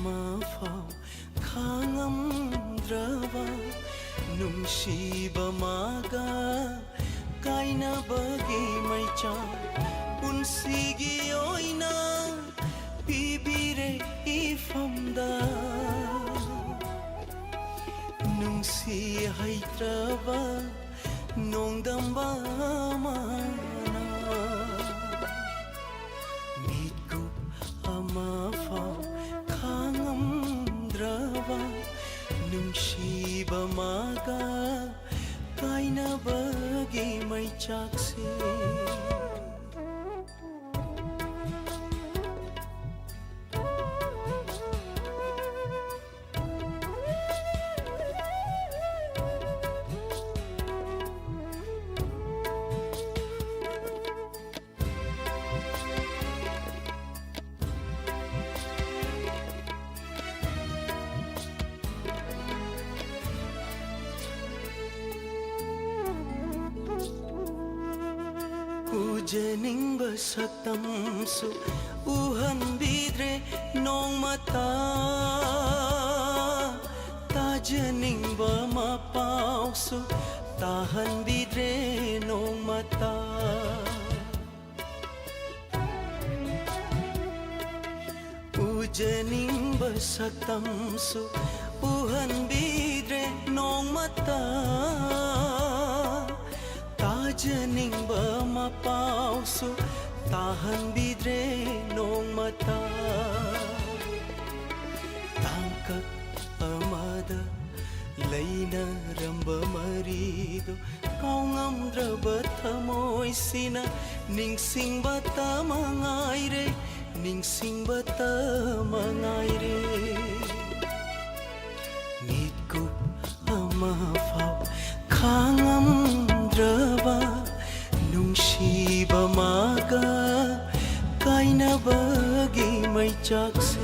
amafau khangamdraba nungsiba maga kainabagi maicha punsigi oina pibire ifamda nungsi haitraba nongdamba mana mitku amafau khangamdraba nungsiba maga kainabagi maichakse Ujeningba satamsu uhan bidre nong mata tajeningba mapausu tahan bidre nong mata Ujeningba satamsu uhan bidre nong mata Tajeningba mapausu tahan bidre nong mata tangkak amada laina ramba marido kau ngamdraba thamoy sina ningsing bata mangaire ningsing bata mangaire mitku amafau khangam Draba nungsiba maga kainabagi maichakse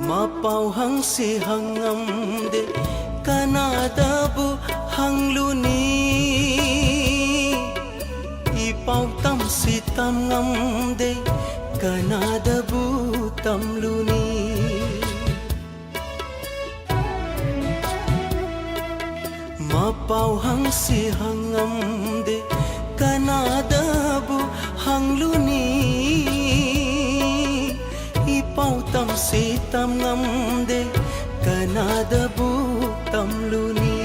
Mapau hang si hangamde kanadabu hangluni ipau tam si tamngamde kanadabu tamluni Mapau hang si hangamde kanadabu hangluni Ipau tam si tam ngamde kanadabu tamluni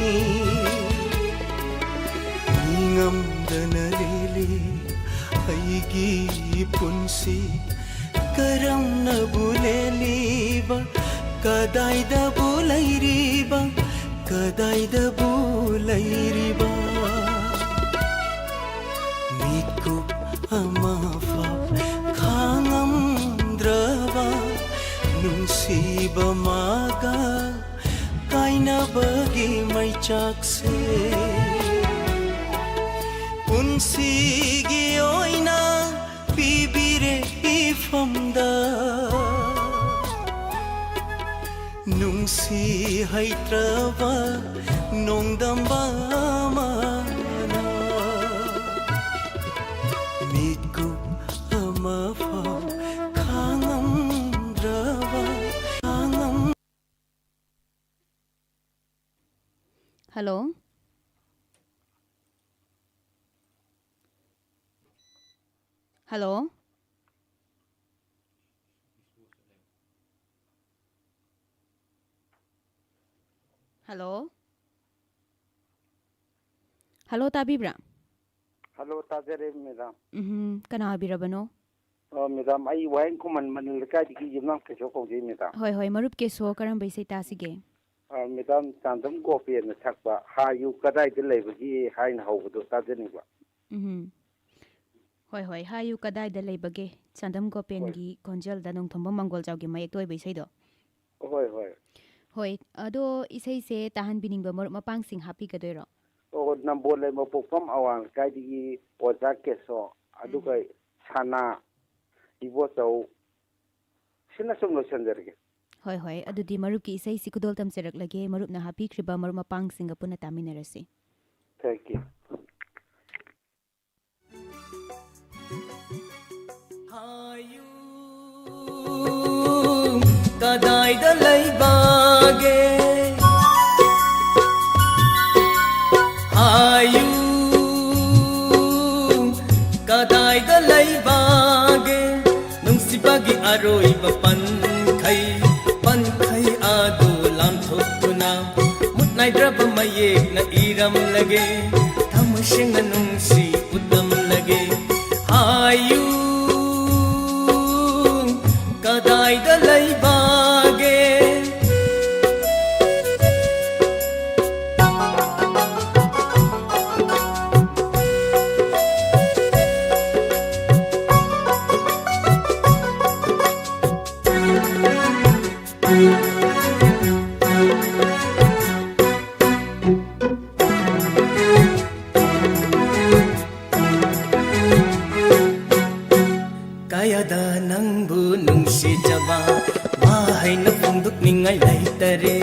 Ngamdana lili aigi punsi karam na buleliba kadai da bulairiba kadai da bulairiba mitku amafa khangam Draba nungsiba maga kainabagi maichakse punsigi oina pibire ifamda nungsi haitraba nongdamba mana mitku amafau Hello. Hello. Hello. Hello tabibra. Hello tajare madam. Kana birabano? Madam ai wain kuman manil ka digi jimnam ke ko ji madam. Hoi marup ke so karam bai sai tasige. Madam tandam gopi na thakba ha yu kadai de lebagi hain hawdo tajani ba. Hoi hayu kadai da leibage chandam gopen gi konjal da nong thomba mangol jaw gi mayek toy bai sai do. ꯍꯣꯏ ꯍꯣꯏ ꯍꯣꯏ ꯑꯗꯣ ꯏꯁꯩꯁꯦ ꯇꯥꯍꯟꯕꯤꯅꯤꯡꯕ ꯃꯔꯨꯞ ꯃꯄꯥꯡꯁꯤꯡ ꯍꯥꯞꯄꯤꯒꯗꯣꯏꯔꯣ? ꯑꯣ ꯅꯝꯕꯣꯜ ꯂꯩꯃ ꯄꯣꯛꯐꯝ ꯑꯋꯥꯡ ꯂꯩꯀꯥꯏꯗꯒꯤ ꯑꯣꯖꯥ ꯀꯦꯁꯣ ꯑꯗꯨꯒ ꯁꯅꯥ ꯏꯕꯣꯆꯧ ꯁꯤꯅ ꯁꯨꯝ ꯂꯣꯏꯁꯤꯟꯖꯔꯒꯦ꯫ ꯍꯣꯏ ꯍꯣꯏ ꯑꯗꯨꯗꯤ ꯃꯔꯨꯞꯀꯤ ꯏꯁꯩꯁꯤ ꯈꯨꯗꯣꯜ ꯇꯝꯖꯔꯛꯂꯒꯦ, ꯃꯔꯨꯞꯅ ꯍꯥꯞꯄꯤꯈ꯭ꯔꯤꯕ ꯃꯔꯨꯞ ꯃꯄꯥꯡꯁꯤꯡꯒ ꯄꯨꯟꯅ ꯇꯥꯃꯤꯟꯅꯔꯁꯤ꯫ Thank you. ꯀꯗꯥꯏꯗ ꯂꯩꯕꯒꯦ ꯍꯥꯏꯌꯨ ꯀꯗꯥꯏꯗ ꯂꯩꯕꯒꯦ ꯅꯨꯡꯁꯤꯕꯒꯤ ꯑꯔꯣꯏꯕ ꯄꯟꯈꯩ ꯑꯗꯨ ꯂꯥꯟꯊꯣꯛꯇꯨꯅ ꯃꯨꯠꯅꯥꯏꯗ꯭ꯔꯕ ꯃꯌꯦꯛꯅ ꯏꯔꯝꯂꯒꯦ ꯊꯃꯣꯏ ꯁꯦꯡꯅ ꯅꯨꯡꯁꯤ ꯎꯠꯂꯝꯂꯒꯦ ꯍꯥꯏꯌꯨ ꯀꯗꯥꯏꯗ ꯂꯩꯕꯒꯦ ꯀꯌꯥꯗ ꯅꯪꯕꯨ ꯅꯨꯡꯁꯤꯖꯕ ꯋꯥꯍꯩꯅ ꯐꯣꯡꯗꯣꯛꯅꯤꯡꯉꯥꯏ ꯂꯩꯇꯔꯦ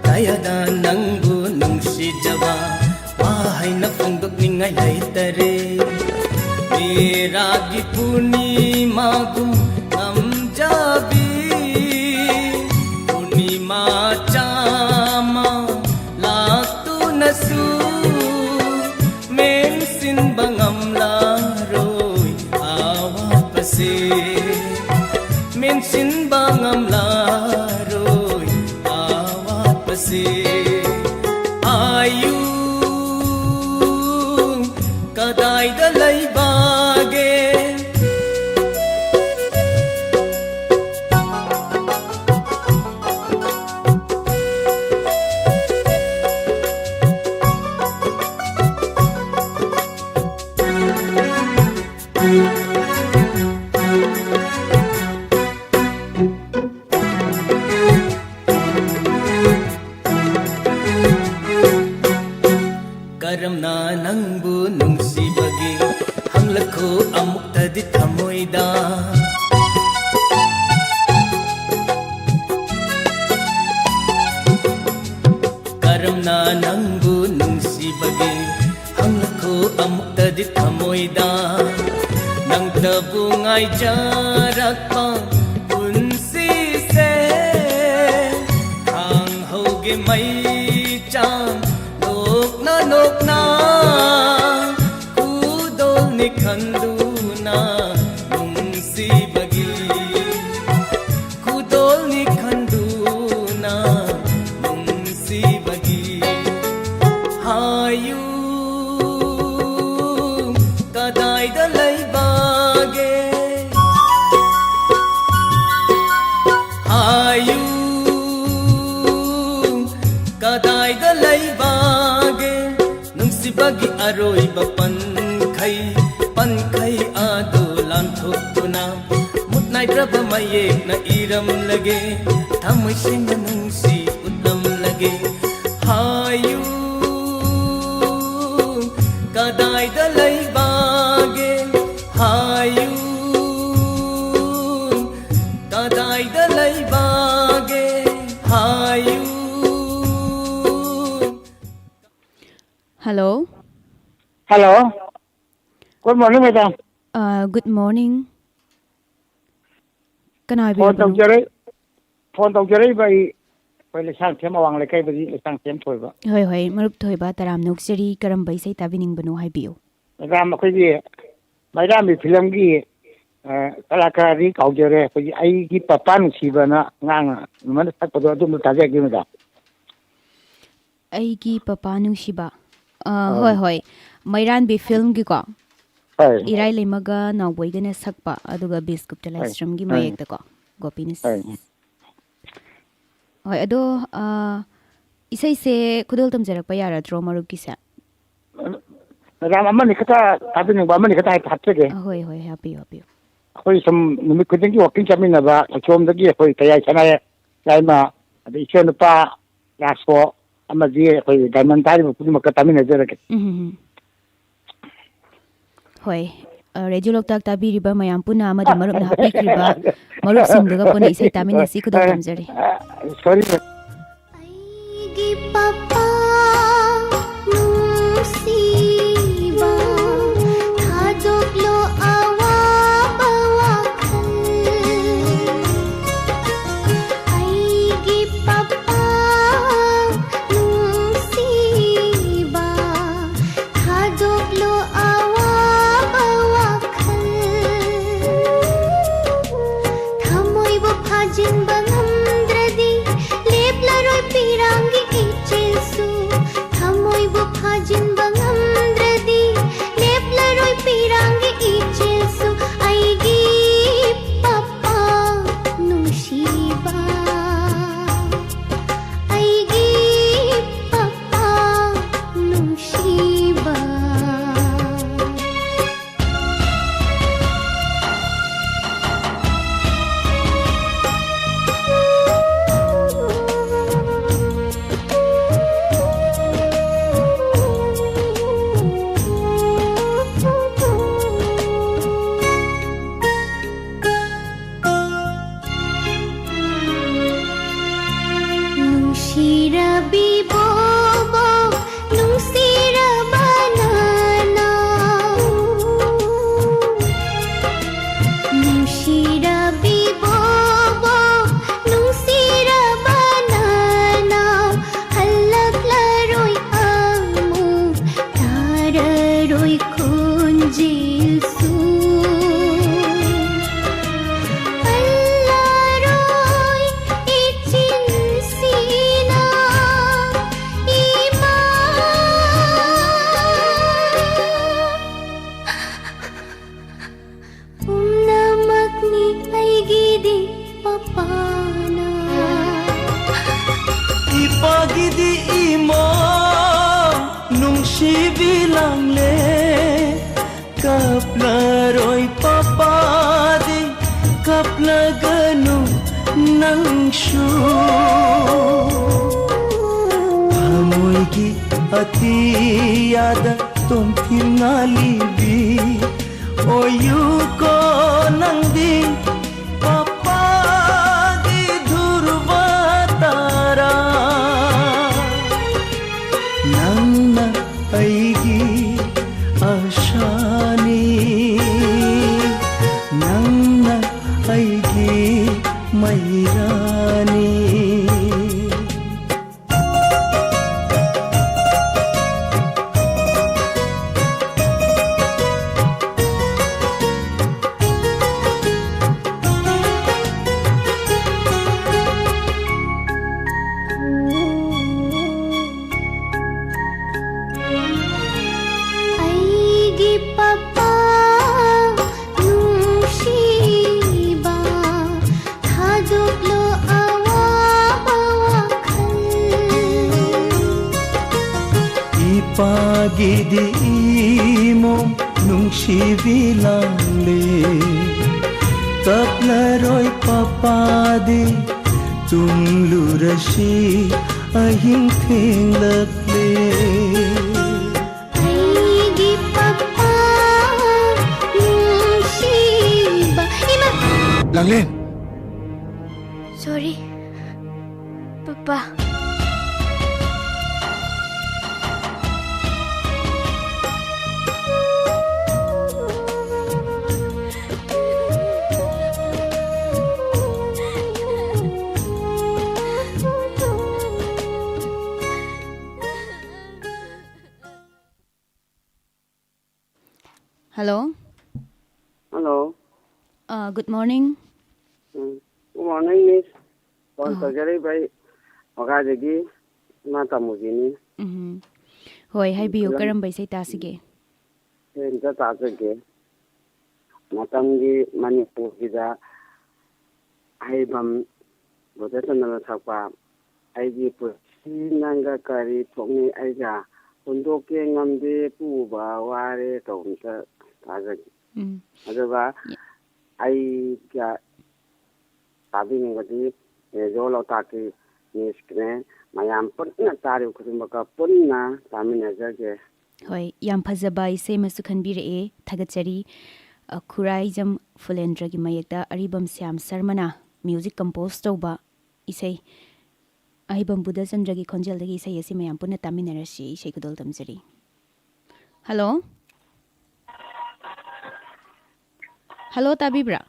ꯀꯌꯥꯗ ꯅꯪꯕꯨ ꯅꯨꯡꯁꯤꯖꯕ ꯋꯥꯍꯩꯅ ꯐꯣꯡꯗꯣꯛꯅꯤꯡꯉꯥꯏ ꯂꯩꯇꯔꯦ ꯃꯦꯔꯥꯒꯤ ꯄꯨꯔꯅꯤꯃꯥꯒꯨꯝ ꯉꯝꯖꯕꯤ ꯄꯨꯔꯅꯤꯃꯥ ꯆꯥꯝꯃ ꯂꯥꯛꯇꯨꯅꯁꯨ ꯃꯦꯟꯁꯤꯟꯕ ꯉꯝꯂꯔꯣꯏ ꯑꯋꯥꯠꯄꯁꯦ ꯃꯦꯟꯁꯤꯟꯕ ꯉꯝꯂꯔꯣꯏ ꯑꯋꯥꯠꯄꯁꯦ 아유 그다이다 레이바게 ꯀꯔꯝꯅ ꯅꯪꯕꯨ ꯅꯨꯡꯁꯤꯕꯒꯦ ꯍꯪꯂꯛꯈꯣ ꯑꯃꯨꯛꯇꯗꯤ ꯊꯃꯣꯏꯗ ꯀꯔꯝꯅ ꯅꯪꯕꯨ ꯅꯨꯡꯁꯤꯕꯒꯦ ꯍꯪꯂꯛꯈꯣ ꯑꯃꯨꯛꯇꯗꯤ ꯊꯃꯣꯏꯗ ꯅꯪꯇꯕꯨ ꯉꯥꯏꯖꯔꯛꯄ ꯄꯨꯟꯁꯤꯁꯦ ꯈꯥꯡꯍꯧꯒꯦ ꯃꯩꯆꯥꯡ ꯅꯣꯛꯅ ꯈꯨꯗꯣꯜꯅꯤ ꯈꯟꯗꯨꯅ ꯅꯨꯡꯁꯤꯕꯒꯤ ꯈꯨꯗꯣꯜꯅꯤ ꯈꯟꯗꯨꯅ ꯅꯨꯡꯁꯤꯕꯒꯤ ꯍꯥꯏꯌꯨ ꯀꯗꯥꯏꯗ ꯂꯩꯕꯒꯦ ꯍꯥꯏꯌꯨ ꯀꯗꯥꯏꯗ ꯂꯩꯕꯒꯦ ꯅꯨꯡꯁꯤꯕꯒꯤ ꯑꯔꯣꯏꯕ ꯄꯟꯈꯩ ꯑꯗꯨ ꯂꯥꯟꯊꯣꯛꯇꯨꯅ ꯃꯨꯠꯅꯥꯏꯗ꯭ꯔꯕ ꯃꯌꯦꯛꯅ ꯏꯔꯝꯂꯒꯦ ꯊꯃꯣꯏ ꯁꯦꯡꯅ ꯅꯨꯡꯁꯤ ꯎꯠꯂꯝꯂꯒꯦ ꯍꯥꯏꯌꯨ ꯀꯗꯥꯏꯗ ꯂꯩꯕꯒꯦ ꯍꯥꯏꯌු ꯀꯗꯥꯏꯗ ꯂꯩꯕꯒꯦ ꯍꯥꯏꯌꯨ Hello. Hello. Good morning, madam. Good morning. Kana Phone biro? taujarai bai pai lesang them awang lekai bagi lesang them thoiba. Hoi hoi marup thoiba taram nukseri karam bai sai tabining banu haibiyo. Madam akhoi gi madam mi film gi kalakari kaujare akhoi ai gi papa nu sibana ngang man sakpado adum taja gi madam. Aigi papa nungsiba. Hoi hoi. Mairan bi film gi ko. Hai. Irai lemaga nawboi gana sakpa aduga Bisgupta Livestream gi mayek da ko. Gopinis. Hoi ado isai se khudol tamjarak pa yaradro marup gi sa. Madam ꯑꯃꯅꯤ ꯈꯛꯇ ꯊꯥꯕꯤꯅꯤꯡꯕ ꯑꯃꯅꯤ ꯈꯛꯇ ꯍꯥꯞꯆꯒꯦ ꯍꯣꯏ ꯍꯣꯏ ꯍꯥꯞꯄꯤꯌꯨ ꯍꯥꯞꯄꯤꯌꯨ ꯑꯩꯈꯣꯏ ꯁꯨꯝ ꯅꯨꯃꯤꯠ ꯈꯨꯗꯤꯡꯒꯤ ꯋꯥꯛꯀꯤꯡ ꯆꯠꯃꯤꯟꯅꯕ ꯑꯁꯣꯝꯗꯒꯤ ꯑꯩꯈꯣꯏ ꯇꯌꯥꯏ ꯁꯅꯥꯌꯦꯛ ꯌꯥꯏꯃ ꯑꯗꯩ ꯏꯆꯦ ꯅꯨꯄꯥ ꯔꯥꯁꯣ ꯑꯃꯗꯤ ꯑꯩꯈꯣꯏ ꯗꯥꯏꯃꯟ ꯇꯥꯔꯤꯕ ꯈꯨꯗꯤꯡꯃꯛꯀ ꯇꯥꯃꯤꯟꯅꯖꯔꯒꯦ ꯍꯣꯏ ꯔꯦꯗꯤꯑꯣ ꯂꯣꯛꯇꯥꯛ ꯇꯥꯕꯤꯔꯤꯕ ꯃꯌꯥꯝ ꯄꯨꯟꯅ ꯑꯃꯗꯤ ꯃꯔꯨꯞꯅ ꯍꯥꯞꯄꯤꯈ꯭ꯔꯤꯕ ꯃꯔꯨꯞꯁꯤꯡꯗꯨꯒ ꯄꯨꯟꯅ ꯏꯁꯩ ꯇꯥꯃꯤꯟꯅꯁꯤ ꯈꯨꯗꯣꯜ ꯇꯝꯖꯔꯤ ꯁꯣꯔꯤ ꯑꯩꯒꯤ ꯄꯄꯥ ꯅꯨꯡꯁꯤꯕ ꯊꯥꯗꯣꯛꯂꯣ ꯑꯋꯥꯕ ꯋꯥꯈꯜ ꯑꯩꯒꯤ ꯄꯄꯥ ꯅꯨꯡꯁꯤꯕ ꯊꯥꯗꯣꯛꯂꯣ ꯑꯋꯥꯕ ꯋꯥꯈꯜ ꯊꯃꯣꯏꯕꯨ ꯐꯥꯖꯤꯟꯕ ꯉꯝꯗ꯭ꯔꯗꯤ ꯂꯦꯞꯂꯔꯣꯏ ꯄꯤꯔꯥꯡꯒꯤ ꯏꯆꯦꯜꯁꯨ ꯊꯃꯣꯏꯕꯨ ꯐꯥꯖꯤꯟꯕ ꯉꯝꯗ꯭ꯔꯗꯤ ꯂꯦꯞꯂꯔꯣꯏ ꯄꯤꯔꯥꯡꯒꯤ ꯏꯆꯦꯜꯁꯨ ꯑꯩꯒꯤ ꯄꯄꯥ ꯅꯨꯡꯁꯤꯕ ꯑꯩꯒꯤ ꯄꯄꯥ ꯅꯨꯡꯁꯤꯕ ꯅꯨꯡꯁꯤꯔꯕꯤꯕꯣꯕꯣ ꯅꯨꯡꯁꯤꯔꯕ ꯅꯅꯥ ꯅꯨꯡꯁꯤꯔꯕꯤꯕꯣꯕꯣ ꯅꯨꯡꯁꯤꯔꯕ ꯅꯅꯥ ꯍꯜꯂꯛꯂꯔꯣꯏ ꯑꯃꯨꯛ ꯇꯥꯔꯔꯣꯏ ꯈꯣꯟꯖꯦꯜꯁꯨ ꯍꯜꯂꯔꯣꯏ 이친시나 이마 umnamakni aigidi papana ipagidi imo nungsibilangle kaplaroy papadi kaplagano nangshu amoygi atiyada tomtinalibi oyuko nangdi papadi dhurvatara nangna aigi ashani nangna aigi mairani aigi papa nungsiba thaduklo awaba wakhal ipagidi imo nungsibilangle kaplaroy papadi tumlurasi ahing thenglakle aigi papa nungsiba ima Langlin! sorry papa Hello. Hello. Good morning. Good morning, Miss. Phone tawjari bai Wakadagi Mata Mugini. Hoi haibiyo karamba isai tasige. Inta tasage. Matamgi Manipurgida Haibam Bodesana Thapa Aigi Pusi Nanga Kari Tongni Aiga ꯍꯨꯟꯗꯣꯛꯀꯦ ꯉꯝꯗꯦ ꯄꯨꯕ ꯋꯥꯔꯦ ꯇꯧꯕꯝꯇ ꯇꯥꯖꯒꯦ ꯑꯗꯨꯒ ꯑꯩꯒ ꯇꯥꯕꯤꯅꯤꯡꯕꯗꯤ radio ꯂꯣꯛꯇꯥꯛꯀꯤ ꯅ꯭ꯌꯨꯁꯀꯤꯅꯦ ꯃꯌꯥꯝ ꯄꯨꯟꯅ ꯇꯥꯔꯤꯕ ꯈꯨꯗꯤꯡꯃꯛꯀ ꯄꯨꯟꯅ ꯇꯥꯃꯤꯟꯅꯖꯒꯦ ꯍꯣꯏ ꯌꯥꯝ ꯐꯖꯕ ꯏꯁꯩ ꯑꯃꯁꯨ ꯈꯟꯕꯤꯔꯛꯑꯦ ꯊꯥꯒꯠꯆꯔꯤ ꯈꯨꯔꯥꯏꯖꯝ ꯐꯨꯂꯦꯟꯗ꯭ꯔꯒꯤ ꯃꯌꯦꯛꯇ ꯑꯔꯤꯕꯝ ꯁ꯭ꯌꯥꯝ ꯁꯔꯃꯅ ꯃ꯭ꯌꯨꯖꯤꯛ ꯀꯝꯄꯣꯁ ꯇꯧꯕ ꯏꯁꯩ ꯑꯍꯤꯕꯝ ꯕꯨꯙꯆꯟꯗ꯭ꯔꯒꯤ ꯈꯣꯟꯖꯦꯜꯗꯒꯤ ꯏꯁꯩ ꯑꯁꯤ ꯃꯌꯥꯝ ꯄꯨꯟꯅ ꯇꯥꯃꯤꯟꯅꯔꯁꯤ ꯏꯁꯩ ꯈꯨꯗꯣꯜ ꯇꯝꯖꯔꯤ ꯍꯜꯂꯣ ꯍꯜꯂꯣ ꯇꯥꯕꯤꯕ꯭ꯔꯥ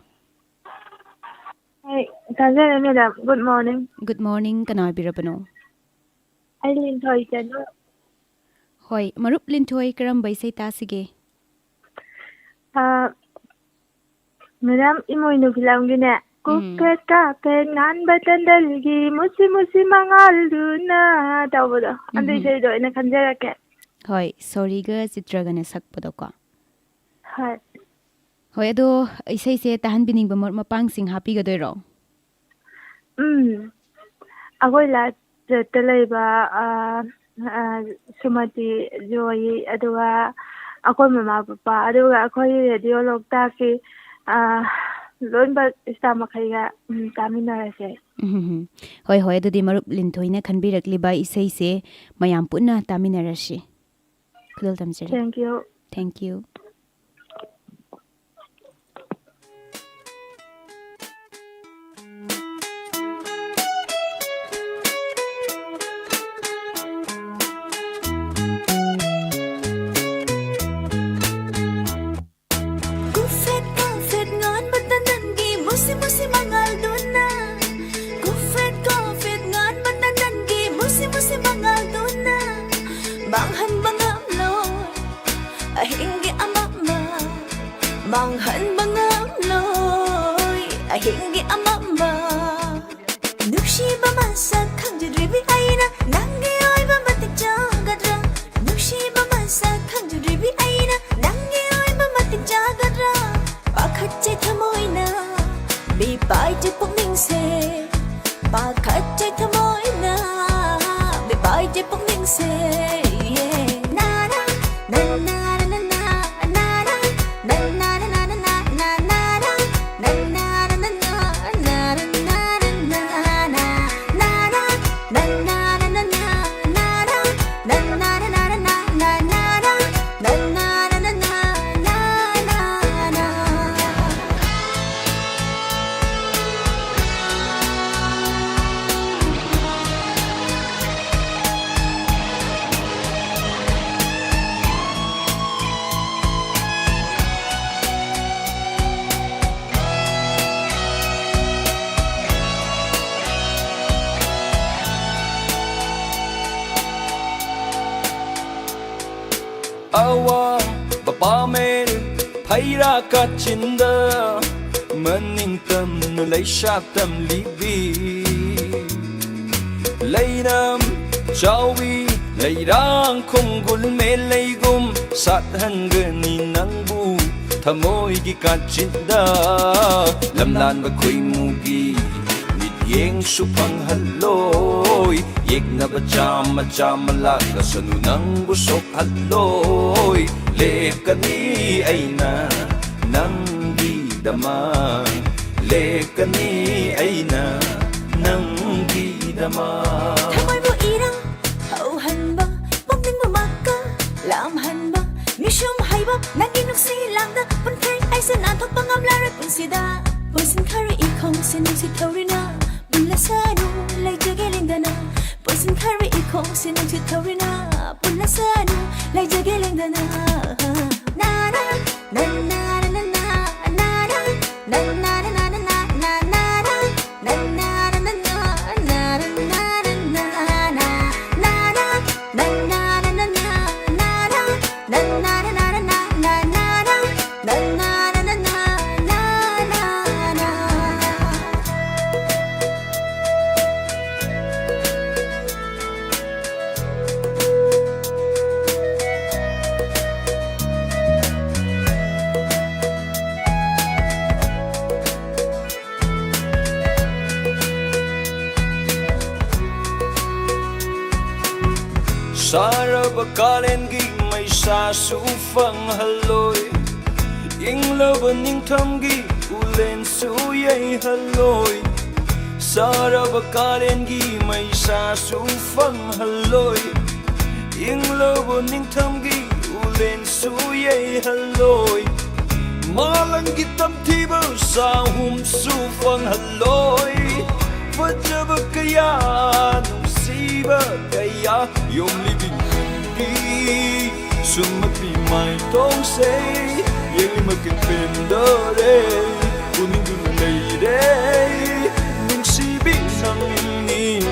ꯇꯥꯖꯔꯦ madam good morning good morning ꯀꯅꯥ ꯑꯣꯏꯕꯤꯔꯕꯅꯣ ꯑꯩ ꯂꯤꯟꯊꯣꯏ ꯆꯅꯨ ꯍꯣꯏ ꯃꯔꯨꯞ ꯂꯤꯟꯊꯣꯏ ꯀꯔꯝꯕ ꯏꯁꯩ ꯇꯥꯁꯤꯒꯦ ꯃꯦꯗꯥꯝ ꯏꯃꯣꯏꯅꯨ ꯐꯤꯂꯝꯒꯤꯅꯦ ꯀꯨꯐꯦꯠ ꯀꯥꯐꯦꯠ ꯉꯥꯟꯕ ꯇꯟꯗꯜꯒꯤ ꯃꯨꯁꯤ ꯃꯨꯁꯤ ꯃꯉꯥꯜꯗꯨꯅ ꯇꯧꯕꯗꯣ ꯑꯗꯨ ꯏꯁꯩꯗꯣ ꯑꯩꯅ ꯈꯟꯖꯔꯛꯀꯦ ꯍꯣꯏ ꯁꯣꯔꯤꯒ ꯆꯤꯇ꯭ꯔꯒꯅ ꯁꯛꯄꯗꯣꯀꯣ ꯍꯣꯏ ꯍꯣꯏ ꯑꯗꯣ ꯏꯁꯩꯁꯦ ꯇꯥꯍꯟꯕꯤꯅꯤꯡꯕ ꯃꯔꯨꯞ ꯃꯄꯥꯡꯁꯤꯡ ꯍꯥꯞꯄꯤꯒꯗꯣꯏꯔꯣ ꯑꯩꯈꯣꯏ ꯂꯥꯏꯠꯇ ꯂꯩꯕ ꯁꯨꯃꯇꯤ ꯖꯣꯌꯤ ꯑꯗꯨꯒ ꯑꯩꯈꯣꯏ ꯃꯃꯥ ꯄꯄꯥ ꯑꯗꯨꯒ ꯑꯩꯈꯣꯏ ꯔꯦꯗꯤꯑꯣ ꯂꯣꯛꯇꯥꯛꯀꯤ ꯂꯣꯏꯅꯃꯛ ꯏꯁꯇꯥꯐ ꯃꯈꯩꯒ ꯇꯥꯃꯤꯟꯅꯔꯁꯦ ꯍꯣꯏ ꯍꯣꯏ ꯑꯗꯨꯗꯤ ꯃꯔꯨꯞ ꯂꯤꯟꯊꯣꯏꯅ ꯈꯟꯕꯤꯔꯛꯂꯤꯕ ꯏꯁꯩꯁꯦ ꯃꯌꯥꯝ ꯄꯨꯟꯅ ꯇꯥꯃꯤꯟꯅꯔꯁꯤ ꯈꯨꯗꯣꯜ ꯇꯝꯖꯔꯤ ꯊꯦꯡꯛ ꯌꯨ ꯑꯍꯤꯡꯒꯤ ꯑꯃꯝꯕ ꯅꯨꯡꯁꯤꯕ ꯃꯁꯛ ꯈꯪꯖꯗ꯭ꯔꯤꯕꯤ ꯑꯩꯅ ꯅꯪꯒꯤ ꯑꯣꯏꯕ ꯃꯇꯤꯛ ꯆꯥꯒꯗ꯭ꯔꯥ ꯅꯨꯡꯁꯤꯕ ꯃꯁꯛ ꯈꯪꯖꯗ꯭ꯔꯤꯕꯤ ꯑꯩꯅ ꯅꯪꯒꯤ ꯑꯣꯏꯕ ꯃꯇꯤꯛ ꯆꯥꯒꯗ꯭ꯔꯥ ꯄꯥꯈꯠꯆꯩ ꯊꯃꯣꯏꯅ ꯕꯤꯄꯥꯏꯖꯩ ꯄꯨꯛꯅꯤꯡꯁꯦ ꯄꯥꯈꯠꯆꯩ ꯊꯃꯣꯏꯅ ꯕꯤꯄꯥꯏꯖꯩ ꯄꯨꯛꯅꯤꯡꯁꯦ Awa bapamel phaira kachinda maning tam nu lay shatam libi laynam chawi layrang khongul me laygum sathangani nangbu thamoi gi kachinda lamlan ba khoi mugi yeng supang halloi yek na ba chama chama la ka sanu nang busok halloi lekani aina nang gi dama lekani aina nang gi dama thamoi bu irang hau han ba pokning ba makka lam han ba mishum hai ba nagi nuksi lang da pun thai ai san an thok pangam la re pun sida pun sin khari I khong sin si thorina Pulasanu lay jagelindana Poison carry iko sinang taurina Pulasanu lay jagelindana Na na na na na na na na na na na na na na na na na Saraba kalengi may sasufang haloy Inglaba ningtamgi ulen suyay haloy Saraba kalengi may sasufang haloy Inglaba ningtamgi ulen suyay haloy Malang gitam tiba sa sufang haloy Fajaba kaya nusiba kaya Yung libing hindi Sumapi may tong say Yung magkipindare Kuning dunay Ning sibi sang ni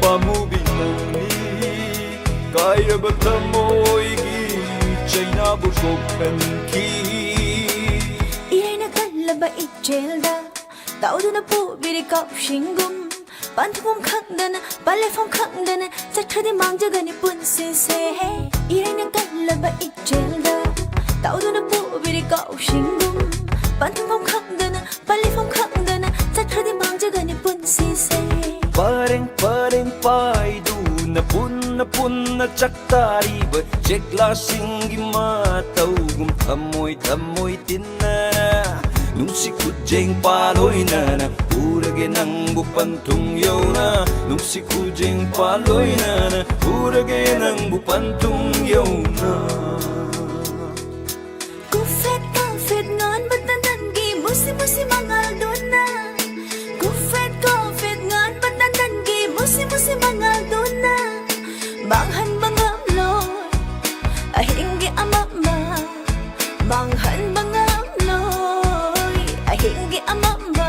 Pamubi nang ni Kaya ba tamoy gi Chay na busog kanki Iray na kalaba ichelda Tao doon na po birikaw shinggum 반투범 강다나 발레폼 강다나 자크디 망자가니 뿐세세 이래는 갈라바 이젤다 따오도나 보비리 가오싱금 반투범 강다나 발레폼 강다나 자크디 망자가니 뿐세세 Pareng paidu na punna caktari ba Jekla singgi matawgum tamoy tinna Nung si kujeng paloy na Urage nang bupantung yaw na Nung si kujeng paloy na Urage nang bupantung yaw na Kufet ngon ba't nandangi Musi mangal doon na Kufet ngon ba't nandangi Musi mangal doon na Banghan bangam loy Ahinggi amama Banghan bangam loy Ahinggi amama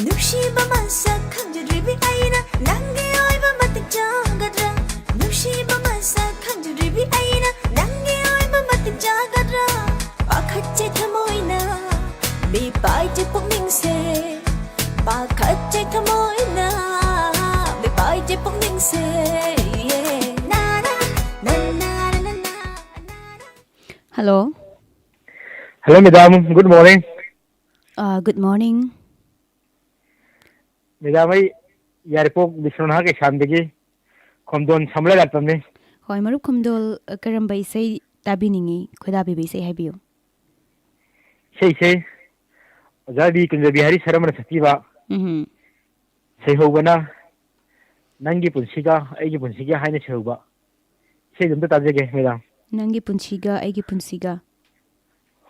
Nushiba masa kanjuribi aina Nangi oy ba matik jagadra Nushiba masa kanjuribi aina Nangi oy ba matik jagadra Pakhatche thamoy na Bipay je pumingse Pakhatche thamoy na Bipay je pumingse Hello. Hello, madam. Good morning. Good morning. Madam, I yarpok Biswanath ke shamdagi khomdon samla latpamne. Hoi marup khomdol karamba isai tabiningi khodabi bisai habiyo. Sei Azadi kunja bihari saramana sativa. Sei hobana nangi punsiga aigi punsiga haina cheuba. Sei dumta tajege madam. Nangi punsiga aigi punsiga.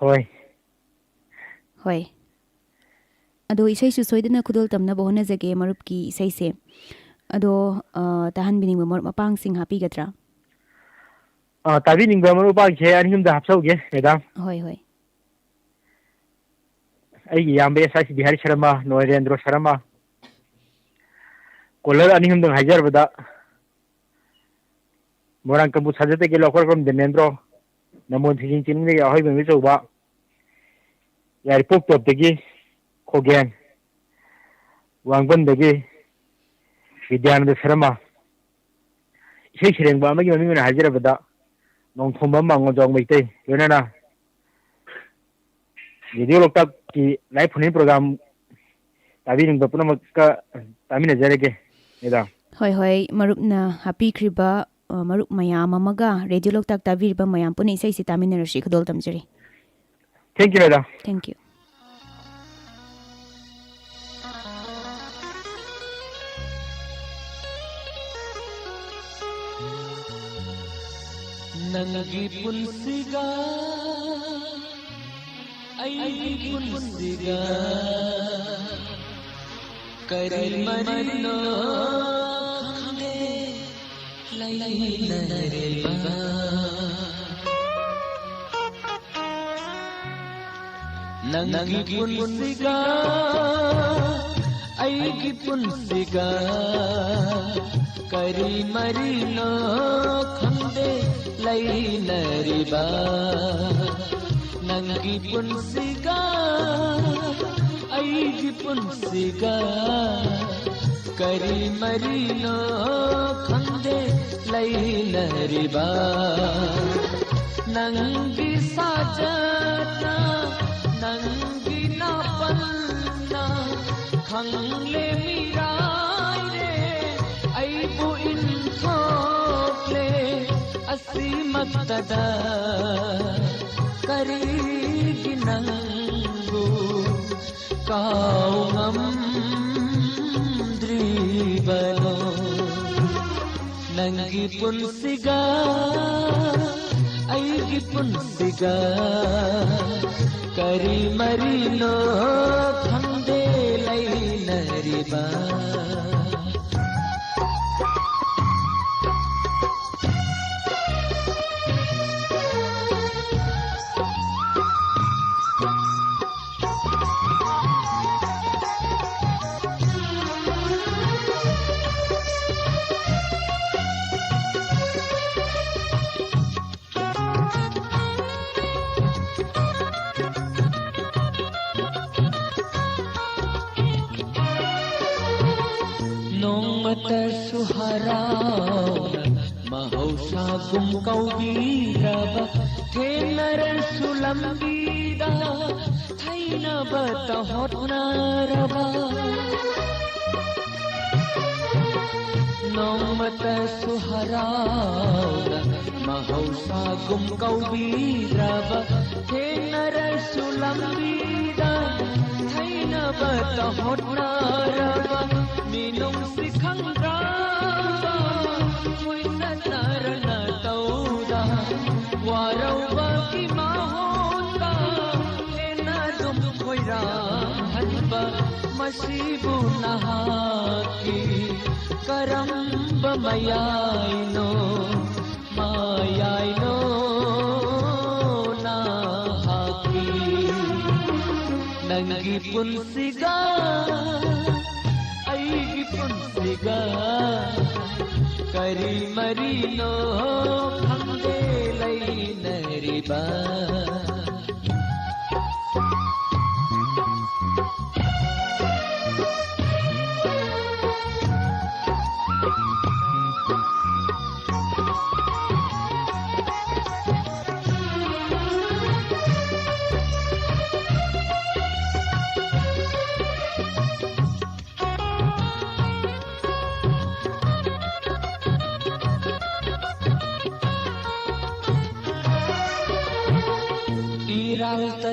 Hoi. Hoi. Ado isai su soidana khudol tamna bohona jage marup ki isai se. Ado tahan bining marup mapang sing happy gatra. Tabi ningba marup pang che anhum da hapsauge madam. Hoi. Aigi yambe sai bihari sarama Noirendra Sharma. Kolar anhum dang hajar bada. Morang kamu sajate ke lokor kom Denendro. Namun thing chin ne ahoi bemi chauba. Yari pok top degi khogen. Wangban degi Vidyananda Sharma. Isai sireng ba magi mami na hajar bada. Nong thomba mango jong meite yonana. Video loktak ki live phone program tabi ning bapuna makka tamina jarege eda. Hoi marup na happy kriba marup mayam amaga radio loktak tabirba mayam pune isai si tamina rashi khudol tamjari. Thank you madam. Thank you. Nangi punsiga Aigi punsiga Kari marino Khande Lai nareba Nangi punsiga Aigi punsiga Kari marino Khande Lai nareba Nangi punsiga Aigi punsiga Kari marino Khande Lai nareba Nangi sajana Nangi napalna Khangle mirai re Aibu in thokle मक्तदा करीगी नंगू काउंद्रीबनो नंगी पुंसिगा ऐगी पुंसिगा करी मरीनो खंदे लै नरिबा mahausa gumkau biraba thenar sulambida thaina bata hotnaraba nomata suharauna mahausa gumkau biraba thenar sulambida thaina bata hotnaraba minung sikhangra वारौबा की माहोता लेना दुम खोइरा हनबा मसीबु नहाकी करम्ब मयाइनो मायाइनो नहाकी नंगी पुंसिगा ऐगी पुंसिगा करी मरीनो खंदे लै नरिबा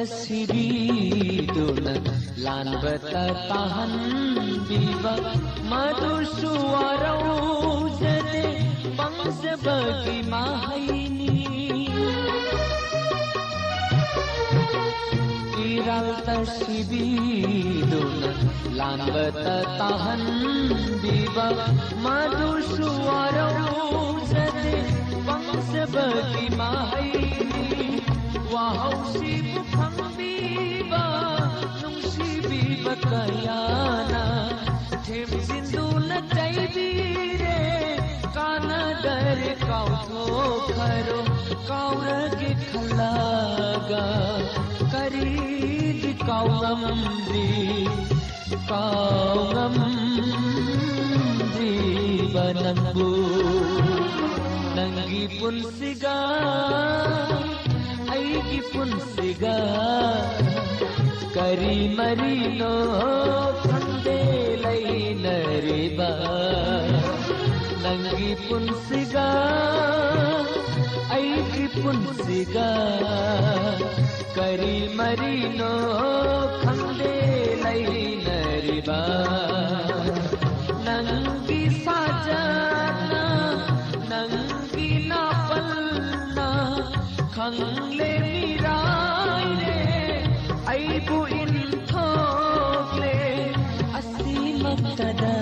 Siridun lanbata tahan biba madu suarau jade bangsa bagi mahaini iral tasibidun lanbata tahan biba madu suarau jade bangsa bagi mahaini wahausi Biba, nung si biba kayana, them sindu na chaibire, kana dare kau tho kharo, kau rage khalaga, karid kau ngamdi banangbu, nangi punsiga. ऐगी पुंसिगा करी मरीनो खंदे लै नरिबा नंगी पुंसिगा ऐगी पुंसिगा करी मरीनो खंदे लै नरिबा नंगी साजना नंगी नापलना खंगले मिराइरे ऐबु इंथोगले असीमतदा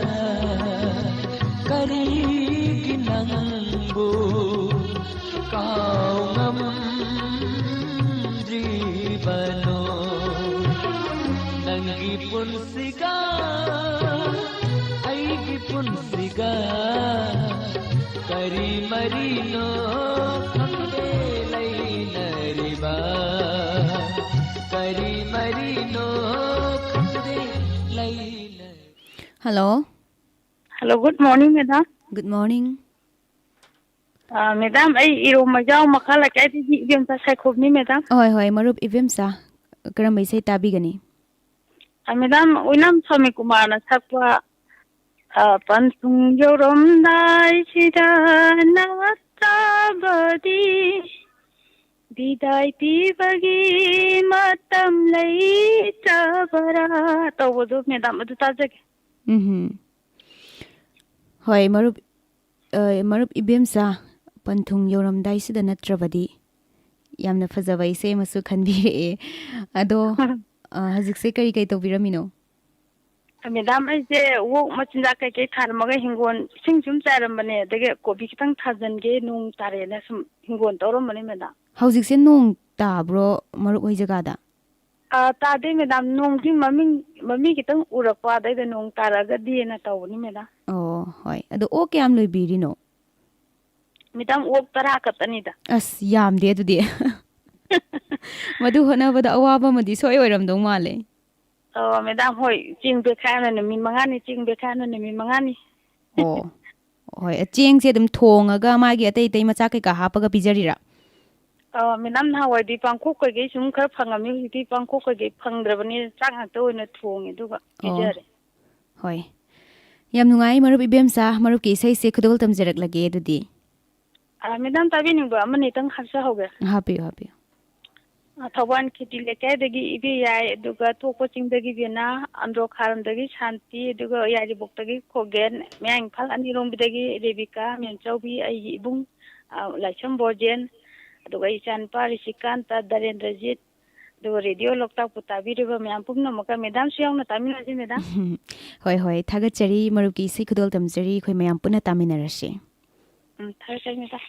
करीगी नंगु काउंगम जीवनो नंगी पुंसिगा ऐगी पुंसिगा करी मरीनो खंदे लै नरिबा करी मरीनो खंदे लै hello hello good morning madam good morning madam आई इरो मजाव मखाला काय दी इवेम ता साइखोबनी मैडम होय होय मरुप इवेम सा करम बैसे ताबीगनी मैडम ओइनाम स्वामी कुमार ना सकवा पंसुंग योरम दाई सिदा नवता ꯅꯠꯇ꯭ꯔꯕꯗꯤ ꯕꯤꯗꯥꯏ ꯄꯤꯕꯒꯤ ꯃꯇꯝ ꯂꯩꯇ꯭ꯔꯕꯔꯥ ꯇꯧꯕꯗꯣ ꯃꯦꯗꯥꯝ ꯑꯗꯨ ꯇꯥꯖꯒꯦ. ꯍꯣꯏ ꯃꯔꯨꯞ ꯏꯕꯦꯝꯆꯥ ꯄꯟꯊꯨꯡ ꯌꯧꯔꯝꯗꯥꯏꯁꯤꯗ ꯅꯠꯇ꯭ꯔꯕꯗꯤ ꯌꯥꯝꯅ ꯐꯖꯕ ꯏꯁꯩ ꯑꯃꯁꯨ ꯈꯟꯕꯤꯔꯛꯑꯦ. ꯑꯗꯣ ꯍꯧꯖꯤꯛꯁꯦ ꯀꯔꯤ ꯀꯔꯤ ꯇꯧꯕꯤꯔꯝꯃꯤꯅꯣ? ꯃꯦꯗꯥꯝ ꯑꯩꯁꯦ ꯑꯣꯛ ꯃꯆꯤꯟꯖꯥꯛ ꯀꯩꯀꯩ ꯊꯥꯔꯝꯃꯒ ꯍꯤꯡꯒꯣꯜ ꯏꯁꯤꯡ ꯁꯨꯝ ꯆꯥꯏꯔꯝꯕꯅꯦ. ꯑꯗꯒꯤ ꯀꯣꯕꯤ ꯈꯤꯇꯪ ꯊꯥꯖꯤꯟꯒꯦ ꯅꯣꯡ ꯇꯥꯔꯦꯅ ꯁꯨꯝ ꯍꯤꯡꯒꯣꯜ ꯇꯧꯔꯝꯕꯅꯦ ꯃꯦꯗꯥꯝ. ꯍꯧꯖꯤꯛꯁꯦ ꯅꯣꯡ ꯇꯥꯕ꯭ꯔꯣ ꯃꯔꯨꯞ ꯍꯣꯏ ꯖꯒꯥꯗ? ꯇꯥꯗꯦ ꯃꯦꯗꯥꯝ. ꯅꯣꯡꯁꯤ ꯃꯃꯤ ꯈꯤꯇꯪ ꯎꯔꯛꯄ ꯑꯗꯩꯗ ꯅꯣꯡ ꯇꯥꯔꯛꯑꯒꯗꯤꯅ ꯇꯧꯕꯅꯤ ꯃꯦꯗꯥꯝ. ꯑꯣ ꯍꯣꯏ. ꯑꯗꯣ ꯑꯣꯛ ꯀꯌꯥꯝ ꯂꯣꯏꯕꯤꯔꯤꯅꯣ? ꯃꯦꯗꯥꯝ ꯑꯣꯛ 10 ꯈꯛꯇꯅꯤꯗ. ꯑꯁ ꯌꯥꯝꯗꯦ ꯑꯗꯨꯗꯤ. ꯃꯗꯨ ꯍꯣꯠꯅꯕꯗ ꯑꯋꯥꯕ ꯑꯃꯗꯤ ꯁꯣꯏ ꯑꯣꯏꯔꯝꯗꯧ ꯃꯥꯜꯂꯦ. ꯃꯦꯗꯥꯝ ꯍꯣꯏ ꯆꯦꯡ ꯕꯦꯈꯥꯏ ꯅꯨꯃꯤꯠ 5ꯅꯤ, ꯆꯦꯡ ꯕꯦꯈꯥꯏ ꯅꯨꯃꯤꯠ 5ꯅꯤ. ꯑꯣ ꯍꯣꯏ. ꯆꯦꯡꯁꯦ ꯑꯗꯨꯝ ꯊꯣꯡꯉꯒ ꯃꯥꯒꯤ ꯑꯇꯩ ꯑꯇꯩ ꯃꯆꯥꯛ ꯀꯩꯀꯥ ꯍꯥꯞꯄꯒ ꯄꯤꯖꯔꯤꯔꯥ? ꯃꯦꯗꯥꯝ ꯅꯍꯥꯟꯋꯥꯏꯗꯤ ꯄꯥꯡꯈꯣꯛ ꯀꯩꯀꯩ ꯁꯨꯝ ꯈꯔ ꯐꯪꯉꯝꯃꯤ. ꯍꯧꯖꯤꯛꯇꯤ ꯄꯥꯡꯈꯣꯛ ꯀꯩꯀꯩ ꯐꯪꯗ꯭ꯔꯕꯅꯤꯅ ꯆꯥꯛ ꯉꯥꯛꯇ ꯑꯣꯏꯅ ꯊꯣꯡꯉꯦ ꯑꯗꯨꯒ ꯄꯤꯖꯔꯦ. ꯍꯣꯏ. ꯌꯥꯝ ꯅꯨꯡꯉꯥꯏ ꯃꯔꯨꯞ ꯏꯕꯦꯝꯆꯥ. ꯃꯔꯨꯞꯀꯤ ꯏꯁꯩꯁꯦ ꯈꯨꯗꯣꯜ ꯇꯝꯖꯔꯛꯂꯒꯦ ꯑꯗꯨꯗꯤ. ꯃꯦꯗꯥꯝ ꯇꯥꯕꯤꯅꯤꯡꯕ ꯑꯃꯅꯤꯇꯪ ꯍꯥꯞꯆꯍꯧꯒꯦ. ꯍꯥꯞꯄꯤꯌꯨ ꯍꯥꯞꯄꯤꯌꯨ. ꯊꯧꯕꯥꯜ ꯈꯦꯇꯤ ꯂꯩꯀꯥꯏꯗꯒꯤ ꯏꯕꯦ ꯌꯥꯏ, ꯑꯗꯨꯒ ꯊꯣꯛꯄ ꯆꯤꯡꯗꯒꯤ ꯕꯦꯅꯥ, ꯑꯟꯗ꯭ꯔꯣ ꯈꯥꯔꯝꯗꯒꯤ ꯁꯥꯟꯇꯤ, ꯑꯗꯨꯒ ꯌꯥꯏꯔꯤꯄꯣꯛꯇꯒꯤ ꯈꯣꯒꯦꯟ, ꯃꯌꯥꯡ ꯏꯝꯐꯥꯜ ꯑꯅꯤꯔꯣꯝꯕꯤꯗꯒꯤ ꯔꯦꯕꯤꯀꯥ, ꯃꯦꯝꯆꯧꯕꯤ, ꯑꯩꯒꯤ ꯏꯕꯨꯡ ꯂꯥꯏꯁ꯭ꯔꯝ ꯕꯣꯔꯖꯦꯟ, ꯑꯗꯨꯒ ꯏꯆꯥꯅꯨꯄꯥ ꯔꯤꯁꯤꯀꯥꯟꯇ, ꯗꯔꯦꯟꯗ꯭ꯔꯖꯤꯠ, ꯑꯗꯨꯒ ꯔꯦꯗꯤꯑꯣ ꯂꯣꯛꯇꯥꯛꯄꯨ ꯇꯥꯕꯤꯔꯤꯕ ꯃꯌꯥꯝ ꯄꯨꯝꯅꯃꯛꯀ ꯃꯦꯗꯥꯝꯁꯨ ꯌꯥꯎꯅ ꯇꯥꯃꯤꯟꯅꯁꯤ ꯃꯦꯗꯥꯝ. ꯍꯣꯏ ꯍꯣꯏ. ꯊꯥꯒꯠꯆꯔꯤ. ꯃꯔꯨꯞꯀꯤ ꯏꯁꯩ ꯈꯨꯗꯣꯜ ꯇꯝꯖꯔꯤ. ꯑꯩꯈꯣꯏ ꯃꯌꯥꯝ ꯄꯨꯟꯅ ꯇꯥꯃꯤꯟꯅꯔꯁꯤ. ꯊꯥꯒꯠꯆꯔꯤ ꯃꯦꯗꯥꯝ.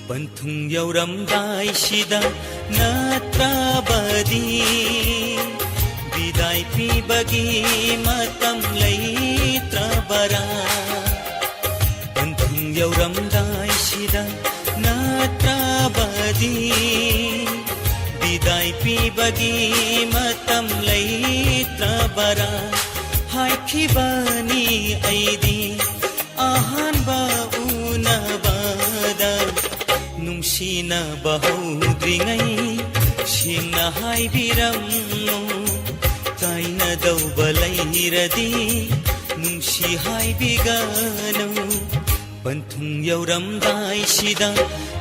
ꯄꯟꯊꯨꯡ ꯌꯧꯔꯝꯗꯥꯏꯁꯤꯗ ꯅꯠꯇ꯭ꯔꯕꯗꯤ ꯕꯤꯗꯥꯏ ꯄꯤꯕꯒꯤ ꯃꯇꯝ ꯂꯩꯇ꯭ꯔꯕꯔꯥ? ꯄꯟꯊꯨꯡ ꯌꯧꯔꯝꯗꯥꯏꯁꯤꯗ ꯅꯠꯇ꯭ꯔꯕꯗꯤ ꯕꯤꯗꯥꯏ ꯄꯤꯕꯒꯤ ꯃꯇꯝ ꯂꯩꯇ꯭ꯔꯕꯔꯥ? ꯍꯥꯏꯈꯤꯕꯅꯤ ꯑꯩꯗꯤ ꯑꯍꯥꯟꯕ ꯎꯅꯕꯗ ꯅꯨꯡꯁꯤꯅꯕ ꯍꯧꯗ꯭ꯔꯤꯉꯩ ꯁꯦꯡꯅ ꯍꯥꯏꯕꯤꯔꯝꯃꯨ. ꯀꯥꯏꯅꯗꯧꯕ ꯂꯩꯔꯗꯤ ꯅꯨꯡꯁꯤ ꯍꯥꯏꯕꯤꯒꯅꯨ. ꯄꯟꯊꯨꯡ ꯌꯧꯔꯝꯗꯥꯏꯁꯤꯗ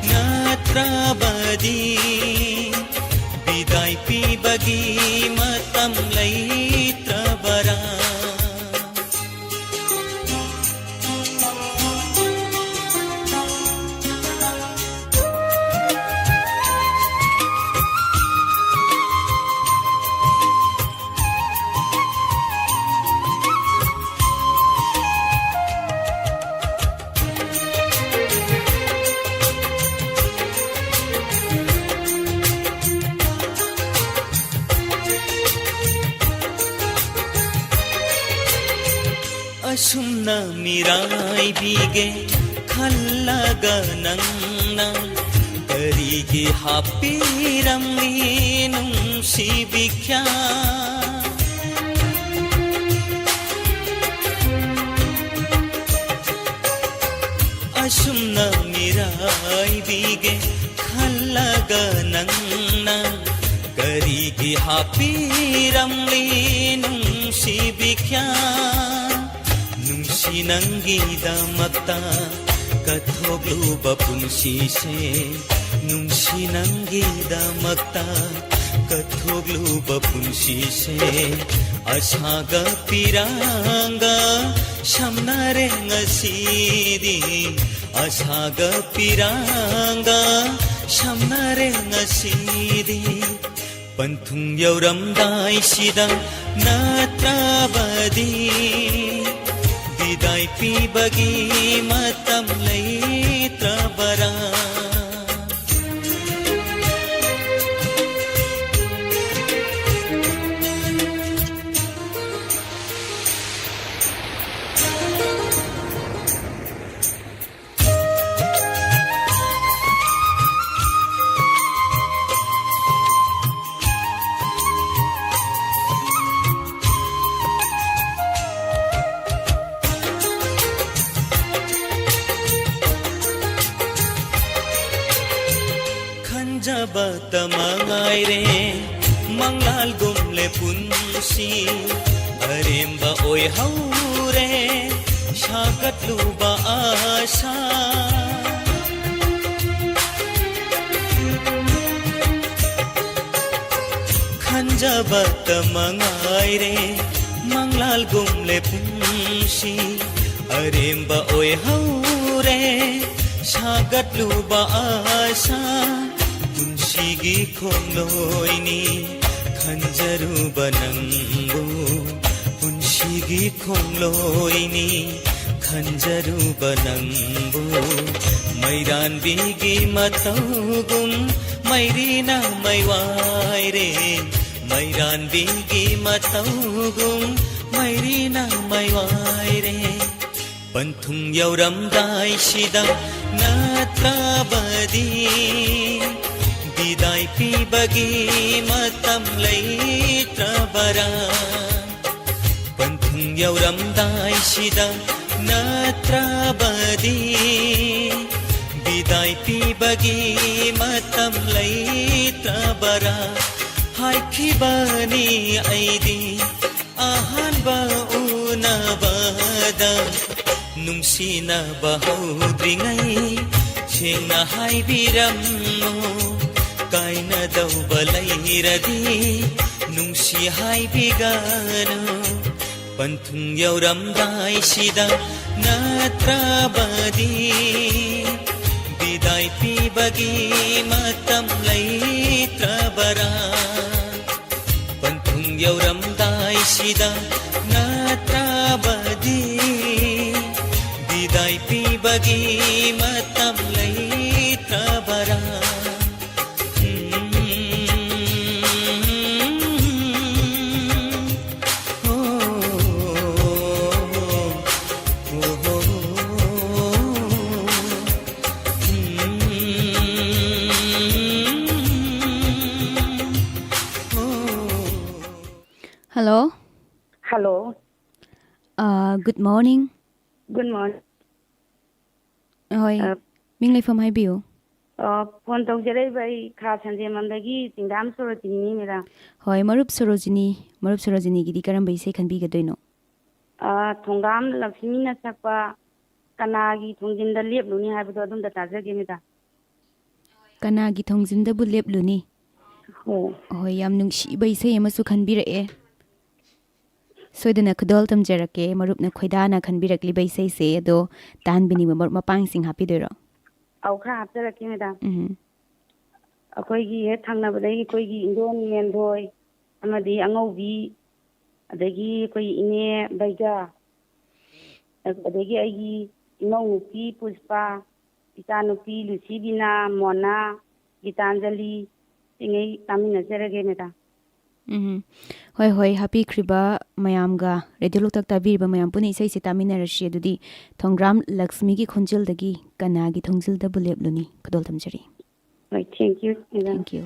ꯅꯠꯇ꯭ꯔꯕꯗꯤ ꯕꯤꯗꯥꯏ ꯄꯤꯕꯒꯤ ꯃꯇꯝ ꯂꯩꯇ꯭ꯔꯕꯔꯥ? ꯑꯁꯨꯝꯅ ꯃꯤꯔꯥꯏꯕꯤꯒꯦ ꯈꯜꯂꯒ ꯅꯪꯅ ꯀꯔꯤꯒꯤ ꯍꯥꯞꯄꯤꯔꯝꯃꯤ ꯅꯨꯡꯁꯤꯕꯤꯈ꯭ꯌꯥ? ꯑꯁꯨꯝꯅ ꯃꯤꯔꯥꯏꯕꯤꯒꯦ ꯈꯜꯂꯒ ꯅꯪꯅ ꯀꯔꯤꯒꯤ ꯍꯥꯞꯄꯤꯔꯝꯃꯤ ꯅꯨꯡꯁꯤꯕꯤꯈ꯭ꯌꯥ? ꯅꯨꯡꯁꯤ ꯅꯪꯒꯤꯗꯃꯛꯇ ꯀꯠꯊꯣꯛꯂꯨꯕ ꯄꯨꯟꯁꯤꯁꯦ, ꯅꯨꯡꯁꯤ ꯅꯪꯒꯤꯗꯃꯛꯇ ꯀꯠꯊꯣꯛꯂꯨꯕ ꯄꯨꯟꯁꯤꯁꯦ, ꯑꯁꯥꯒ ꯄꯤꯔꯥꯡꯒ ꯁꯝꯅꯔꯦ ꯉꯁꯤꯗꯤ. ꯑꯁꯥꯒ ꯄꯤꯔꯥꯡꯒ ꯁꯝꯅꯔꯦ ꯉꯁꯤꯗꯤ. ꯄꯟꯊꯨꯡ ꯌꯧꯔꯝꯗꯥꯏꯁꯤꯗ ꯅꯠꯇ꯭ꯔꯕꯗꯤ ꯕꯤꯗꯥꯏ ꯄꯤꯕꯒꯤ ꯃꯇꯝ ꯂꯩꯇ꯭ꯔꯕꯔꯥ? ꯈꯟꯖꯕꯇ ꯃꯉꯥꯏꯔꯦ ꯃꯪꯂꯥꯜꯒꯨꯝꯂꯦ ꯄꯨꯟꯁꯤ, ꯑꯔꯦꯝꯕ ꯑꯣꯏꯍꯧ ꯍꯧꯔꯦ ꯁꯥꯒꯠꯂꯨꯕ ꯑꯥꯁꯥ ꯈꯟꯖꯕꯇ ꯃꯉꯥꯏꯔꯦ ꯃꯪꯂꯥꯜꯒꯨꯝꯂꯦ ꯄꯨꯟꯁꯤ ꯑꯔꯦꯝꯕ ꯑꯣꯏꯍꯧꯔꯦ ꯁꯥꯒꯠꯂꯨꯕ ꯑꯥꯁꯥ ꯄꯨꯟꯁꯤꯒꯤ ꯈꯣꯡꯂꯣꯏꯅꯤ ꯈꯟꯖꯔꯨꯕ ꯅꯪꯕꯨ ꯄꯨꯟꯁꯤꯒꯤ ꯈꯣꯡꯂꯣꯏꯅꯤ ꯈꯟꯖꯔꯨꯕ ꯅꯪꯕꯨ ꯃꯩꯔꯥꯟꯕꯤꯒꯤ ꯃꯇꯧꯒꯨꯝ ꯃꯩꯔꯤꯅ ꯃꯩꯋꯥꯏꯔꯦ ꯃꯩꯔꯥꯟꯕꯤꯒꯤ ꯃꯇꯧꯒꯨꯝ ꯃꯩꯔꯤꯅ ꯃꯩꯋꯥꯏꯔꯦ ꯄꯟꯊꯨꯡ ꯌꯧꯔꯝꯗꯥꯏꯁꯤꯗ ꯅꯠꯇ꯭ꯔꯕꯗꯤ ꯕꯤꯗꯥꯏ ꯄꯤꯕꯒꯤ ꯃꯇꯝ ꯂꯩꯇ꯭ꯔꯕꯔꯥ ꯄꯟꯊꯨꯡ ꯌꯧꯔꯝꯗꯥꯏꯁꯤꯗ ꯅꯠꯇ꯭ꯔꯕꯗꯤ ꯕꯤꯗꯥꯏ ꯄꯤꯕꯒꯤ ꯃꯇꯝ ꯂꯩꯇ꯭ꯔꯕꯔꯥ ꯍꯥꯏꯈꯤꯕꯅꯤ ꯑꯩꯗꯤ ꯑꯍꯥꯟꯕ ꯎꯅꯕꯗ ꯅꯨꯡꯁꯤꯅꯕ ꯍꯧꯗ꯭ꯔꯤꯉꯩ ꯁꯦꯡꯅ ꯍꯥꯏꯕꯤꯔꯝꯃꯨ ꯀꯥꯏꯅꯗꯧꯕ ꯂꯩꯔꯗꯤ ꯅꯨꯡꯁꯤ ꯍꯥꯏꯕꯤꯒꯅꯨ ꯄꯟꯊꯨꯡ ꯌꯧꯔꯝꯗꯥꯏꯁꯤꯗ ꯅꯠꯇ꯭ꯔꯕꯗꯤ ꯕꯤꯗꯥꯏ ꯄꯤꯕꯒꯤ ꯃꯇꯝ ꯂꯩꯇ꯭ꯔꯕꯔꯥ ꯄꯟꯊꯨꯡ ꯌꯧꯔꯝꯗꯥꯏꯁꯤꯗ ꯅꯠꯇ꯭ꯔꯕꯗꯤ ꯕꯤꯗꯥꯏ ꯄꯤꯕꯒꯤ ꯃꯇꯝ ꯂꯩꯇ꯭ꯔꯕꯔꯥ Hello. Hello. Good morning. Good morning. Hoi. Ming leifam haibiu. Phone tawjaraiba ai kha sanjemamdagi tingdam sorotini mera. Hoi, Marup Sorojini gidi karamba isai khanbigadoino. Thongam Lakshmi na sakpa kanagi thongjinda lepluni haibado adumda tajage meda. Kanagi thongjinda bu lepluni. Hoi, yam nungsiba isai amasu khanbirae. Soidana khudol tamjarake marupna khoidana khanbirakliba isai se ado tanbini mapang sing hapidoiro. Au kha hapjarake meda. Akoigi he thangnabadagi koigi indon mendoi amadi angaubi adagi koi ine baiga adagi aigi inaunupi Puspa itanupi Lucibina Mona Gitanjali ingai taminajarage meda. Hoi happy kriba mayamga radio loktak tabirba mayam puni isai se taminarashi adudi Thongram Lakshmi gi khonjil dagi kanagi thongjil da bulep luni kadol tamjari. Right, thank you. Thank you.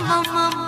Mama,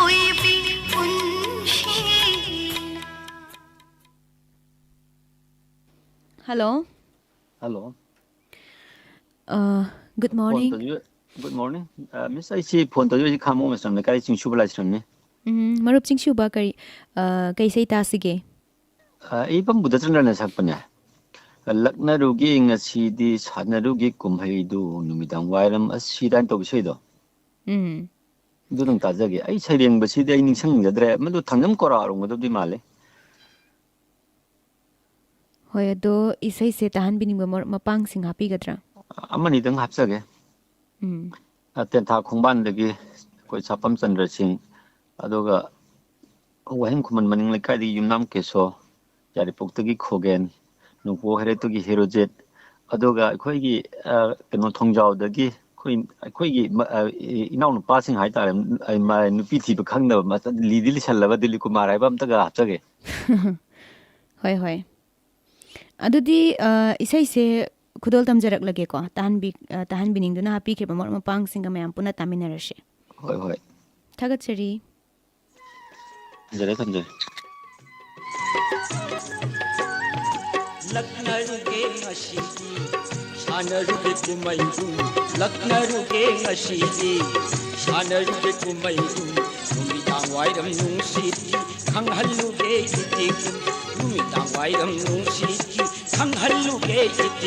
ꯑꯣꯏꯕꯤ ꯄꯨꯟꯁꯤꯅ Hello. Hello. Good morning. Good morning. Miss, I see phone to you come home some kai ching shubala chramni. Marup ching shuba kari kai sei ta sige. Ibam budatra na sakpanya. Laknarugi ngasidi sanarugi kumhaidu numidang wairam asidan to bisaido. Dunang tajage ai saireng basidi ai ningsang jadre madu thangnam kora arungadu di male. Hoi ado isai se tahan bining ba mapang sing happy gadra. Amani dang hapsage. Aten tha khongban dagi koi chapam chandra singh adoga wahing khuman maning lekai di yumnam keso yari poktagi khogen nupo here to gi herojet adoga khoi gi keno thongjau dagi khoi gi inaw nu passing hai tare ai ma nupi thi ba khang da ma lidil sallaba dili kumar ai bam taga hapsage. Hoi hoi. Adudi isai se khudol tamjarak lage ko tahan bining duna happy ke bamor mapang singa mayam puna taminarashe. Hoi hoi. Thagat chari. Jare tamjare. Laknaruge ngashidi shanaruge kumaidu Laknaruge ngashidi shanaruge kumaidu numidang wairam nungsidi khanghalluge itik numidang wairam nungsidi khanghalluge itik